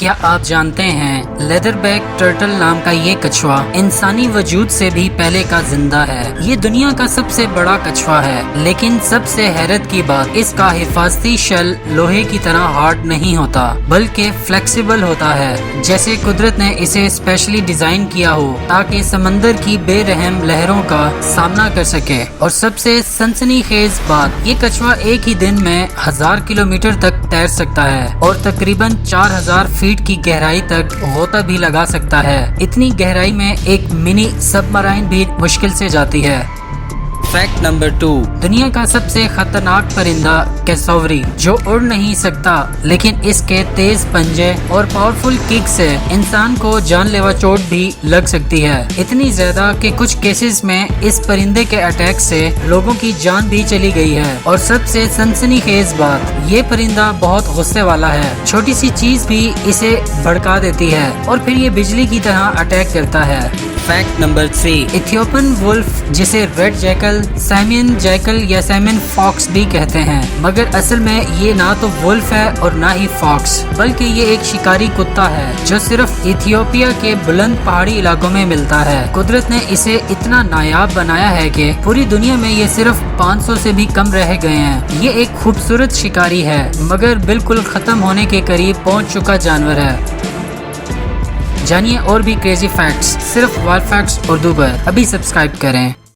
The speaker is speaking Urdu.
کیا آپ جانتے ہیں لیدر بیک ٹرٹل نام کا یہ کچھوا انسانی وجود سے بھی پہلے کا زندہ ہے۔ یہ دنیا کا سب سے بڑا کچھوا ہے، لیکن سب سے حیرت کی بات اس کا حفاظتی شل لوہے کی طرح ہارڈ نہیں ہوتا بلکہ فلیکسیبل ہوتا ہے، جیسے قدرت نے اسے اسپیشلی ڈیزائن کیا ہو تاکہ سمندر کی بے رحم لہروں کا سامنا کر سکے۔ اور سب سے سنسنی خیز بات، یہ کچھوا ایک ہی دن میں 1000 کلومیٹر تک تیر سکتا ہے اور تقریباً 4000 فیٹ کی گہرائی تک غوطہ بھی لگا سکتا ہے۔ اتنی گہرائی میں ایک منی سب مرائن بھی مشکل سے جاتی ہے۔ فیکٹ نمبر 2، دنیا کا سب سے خطرناک پرندہ کیسوری، جو اڑ نہیں سکتا لیکن اس کے تیز پنجے اور پاورفل کک سے انسان کو جان لیوا چوٹ بھی لگ سکتی ہے۔ اتنی زیادہ کہ کچھ کیسز میں اس پرندے کے اٹیک سے لوگوں کی جان بھی چلی گئی ہے۔ اور سب سے سنسنی خیز بات، یہ پرندہ بہت غصے والا ہے، چھوٹی سی چیز بھی اسے بھڑکا دیتی ہے اور پھر یہ بجلی کی طرح اٹیک کرتا ہے۔ فیکٹ نمبر 3، ایتھیوپین وولف، جسے ریڈ جیکل، سائمین جیکل یا سائمن فاکس بھی کہتے ہیں، مگر اصل میں یہ نہ تو وولف ہے اور نہ ہی فاکس، بلکہ یہ ایک شکاری کتا ہے جو صرف ایتھیوپیا کے بلند پہاڑی علاقوں میں ملتا ہے۔ قدرت نے اسے اتنا نایاب بنایا ہے کہ پوری دنیا میں یہ صرف 500 سے بھی کم رہ گئے ہیں۔ یہ ایک خوبصورت شکاری ہے، مگر بالکل ختم ہونے کے قریب پہنچ چکا جانور ہے۔ جانیے اور بھی کریزی فیکٹس صرف وائلڈ فیکٹس اردو پر۔ ابھی سبسکرائب کریں۔